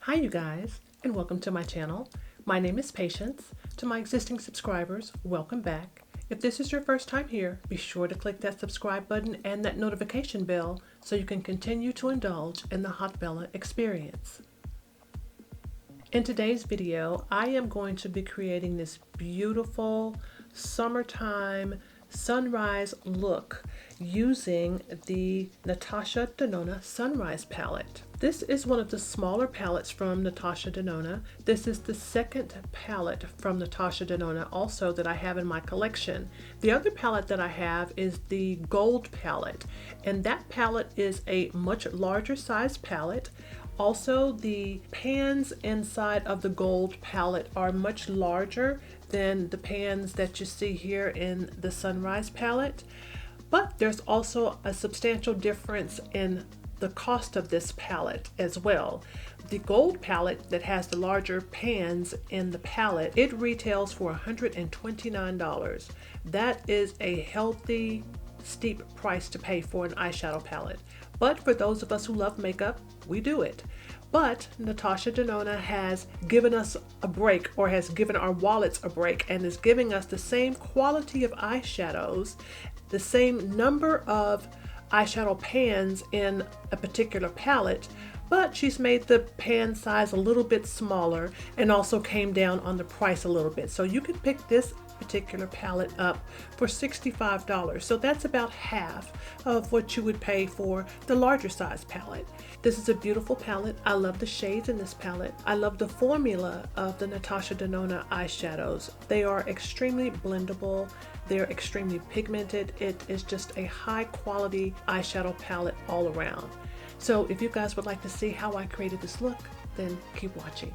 Hi you guys, and welcome to my channel. My name is Patience. To my existing subscribers, welcome back. If this is your first time here, be sure to click that subscribe button and that notification bell so you can continue to indulge in the Haute experience. In today's video, I am going to be creating this beautiful summertime sunrise look using the Natasha Denona Sunrise palette. This is one of the smaller palettes from Natasha Denona. This is the second palette from Natasha Denona also that I have in my collection. The other palette that I have is the gold palette, and that palette is a much larger size palette. Also, the pans inside of the gold palette are much larger than the pans that you see here in the Sunrise palette. But there's also a substantial difference in the cost of this palette as well. The gold palette that has the larger pans in the palette, it retails for $129. That is a healthy, steep price to pay for an eyeshadow palette. But for those of us who love makeup, we do it. But Natasha Denona has given us a break, or has given our wallets a break, and is giving us the same quality of eyeshadows, the same number of eyeshadow pans in a particular palette, but she's made the pan size a little bit smaller and also came down on the price a little bit. So you can pick this particular palette up for $65. So that's about half of what you would pay for the larger size palette. This is a beautiful palette. I love the shades in this palette. I love the formula of the Natasha Denona eyeshadows. They are extremely blendable. They're extremely pigmented. It is just a high quality eyeshadow palette all around. So if you guys would like to see how I created this look, then keep watching.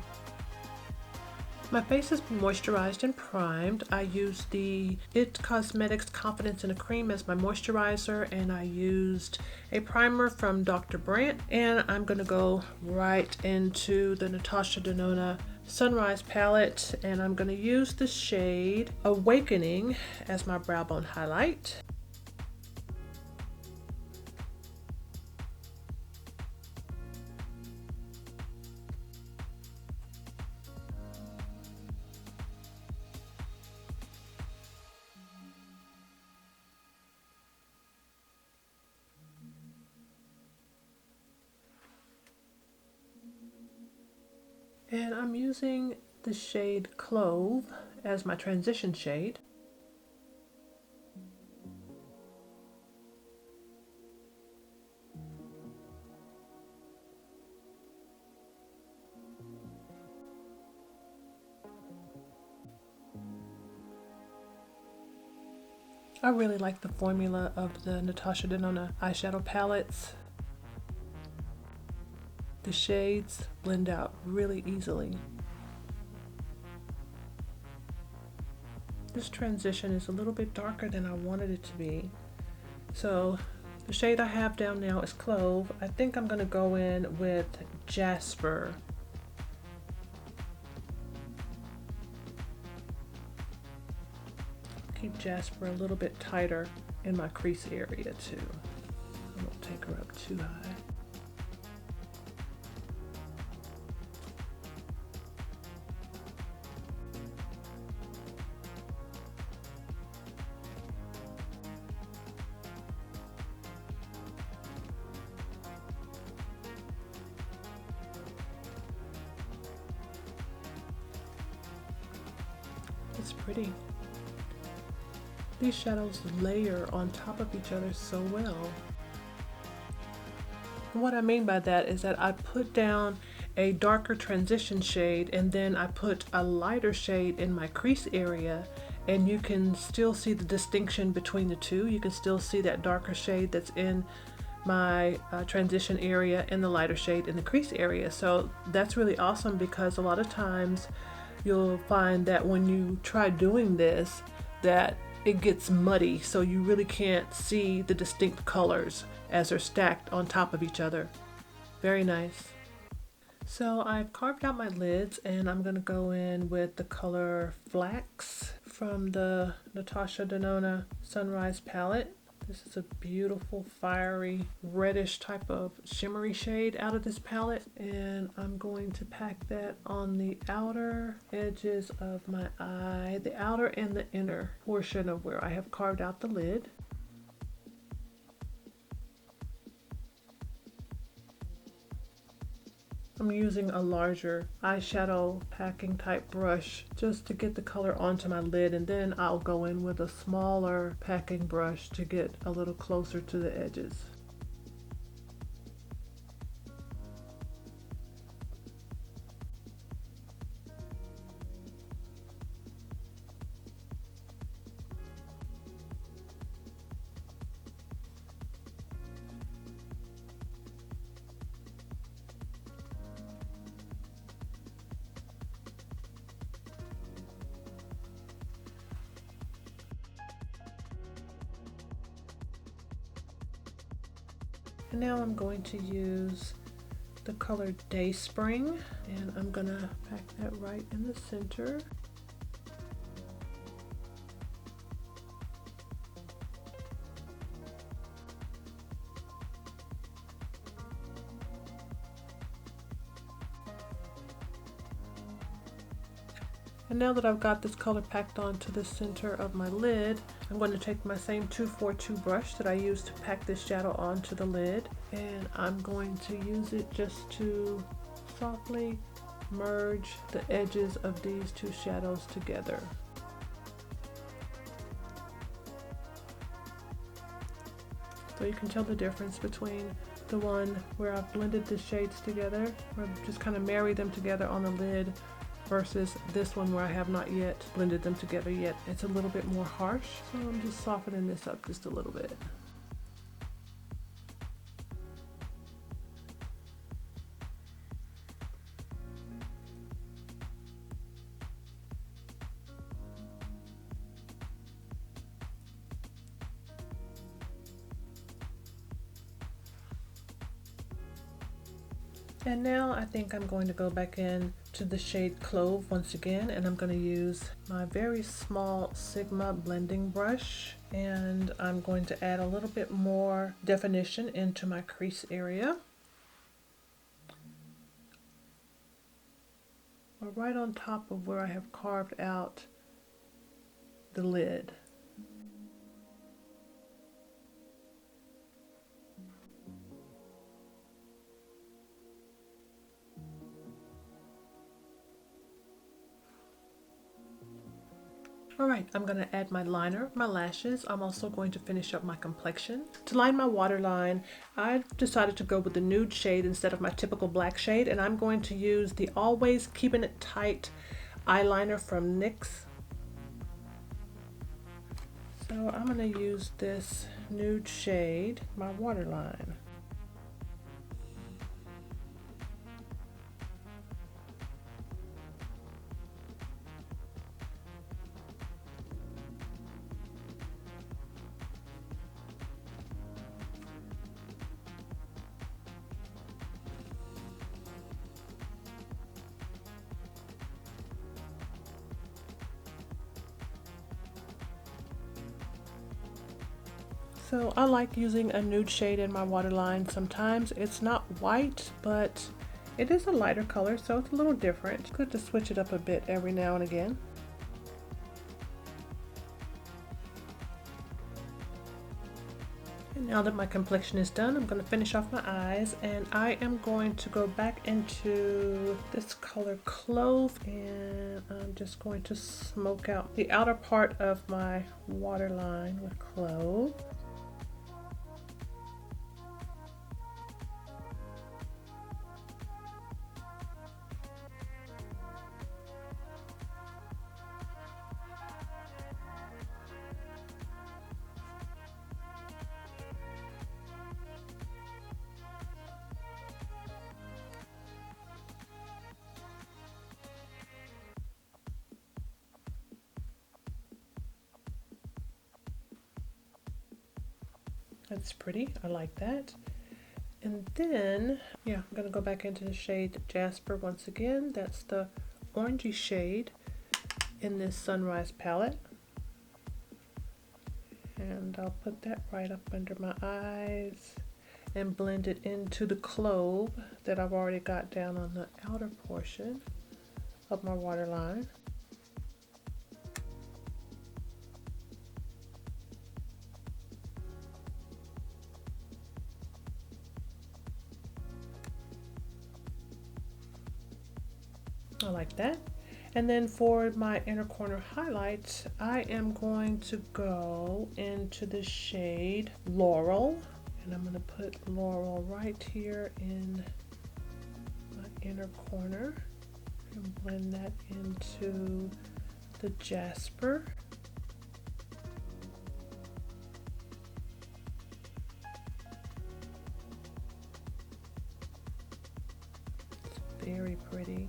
My face has been moisturized and primed. I used the IT Cosmetics Confidence in a Cream as my moisturizer, and I used a primer from Dr. Brandt, and I'm going to go right into the Natasha Denona Sunrise palette, and I'm going to use the shade Awakening as my brow bone highlight. And I'm using the shade Clove as my transition shade. I really like the formula of the Natasha Denona eyeshadow palettes. The shades blend out really easily. This transition is a little bit darker than I wanted it to be. So the shade I have down now is Clove. I think I'm going to go in with Jasper. Keep Jasper a little bit tighter in my crease area too. I won't take her up too high. It's pretty. These shadows layer on top of each other so well. And what I mean by that is that I put down a darker transition shade and then I put a lighter shade in my crease area, and you can still see the distinction between the two. You can still see that darker shade that's in my transition area and the lighter shade in the crease area. So that's really awesome, because a lot of times you'll find that when you try doing this, that it gets muddy, so you really can't see the distinct colors as they're stacked on top of each other. Very nice. So I've carved out my lids, and I'm going to go in with the color Flax from the Natasha Denona Sunrise palette. This is a beautiful, fiery, reddish type of shimmery shade out of this palette. And I'm going to pack that on the outer edges of my eye, the outer and the inner portion of where I have carved out the lid. I'm using a larger eyeshadow packing type brush just to get the color onto my lid, and then I'll go in with a smaller packing brush to get a little closer to the edges. And now I'm going to use the color Day Spring, and I'm gonna pack that right in the center. And now that I've got this color packed onto the center of my lid, I'm going to take my same 242 brush that I used to pack this shadow onto the lid, and I'm going to use it just to softly merge the edges of these two shadows together. So you can tell the difference between the one where I've blended the shades together, or just kind of marry them together on the lid, versus this one where I have not yet blended them together yet. It's a little bit more harsh, so I'm just softening this up just a little bit. And now I think I'm going to go back in to the shade Clove once again, and I'm going to use my very small Sigma blending brush, and I'm going to add a little bit more definition into my crease area. Right on top of where I have carved out the lid. Alright, I'm going to add my liner, my lashes. I'm also going to finish up my complexion. To line my waterline, I decided to go with the nude shade instead of my typical black shade, and I'm going to use the Always Keeping It Tight eyeliner from NYX. So I'm going to use this nude shade, my waterline. So I like using a nude shade in my waterline. Sometimes it's not white, but it is a lighter color, so it's a little different. It's good to switch it up a bit every now and again. And now that my complexion is done, I'm going to finish off my eyes, and I am going to go back into this color Clove, and I'm just going to smoke out the outer part of my waterline with Clove. That's pretty, I like that. And then, yeah, I'm gonna go back into the shade Jasper once again. That's the orangey shade in this Sunrise palette. And I'll put that right up under my eyes and blend it into the clove that I've already got down on the outer portion of my waterline. I like that. And then for my inner corner highlights, I am going to go into the shade Laurel. And I'm going to put Laurel right here in my inner corner and blend that into the Jasper. It's very pretty.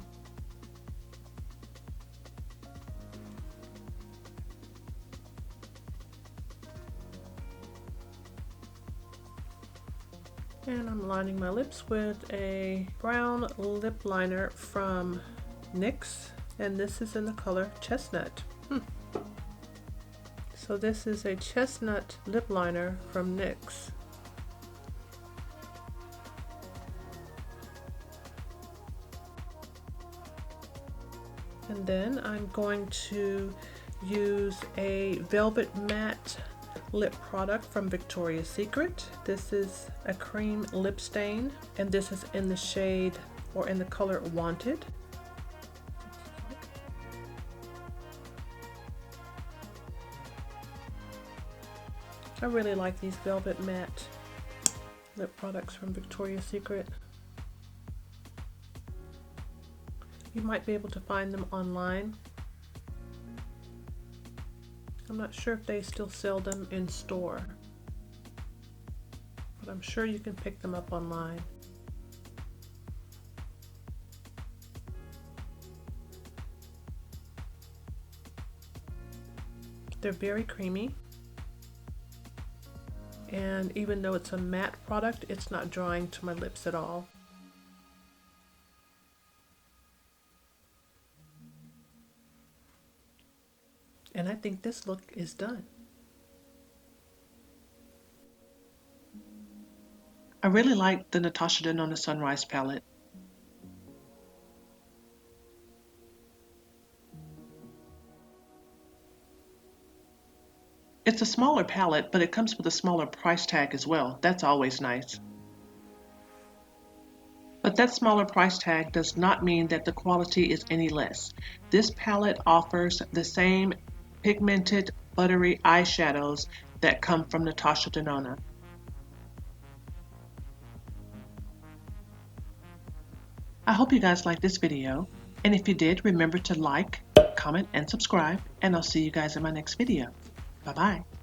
And I'm lining my lips with a brown lip liner from NYX, and this is in the color Chestnut. So this is a chestnut lip liner from NYX. And then I'm going to use a velvet matte lip product from Victoria's Secret. This is a cream lip stain, and this is in the shade or in the color Wanted. I really like these velvet matte lip products from Victoria's Secret. You might be able to find them online. I'm not sure if they still sell them in store, but I'm sure you can pick them up online. They're very creamy, and even though it's a matte product, it's not drying to my lips at all. And I think this look is done. I really like the Natasha Denona Sunrise palette. It's a smaller palette, but it comes with a smaller price tag as well. That's always nice. But that smaller price tag does not mean that the quality is any less. This palette offers the same pigmented, buttery eyeshadows that come from Natasha Denona. I hope you guys liked this video, and if you did, remember to like, comment, and subscribe, and I'll see you guys in my next video. Bye-bye.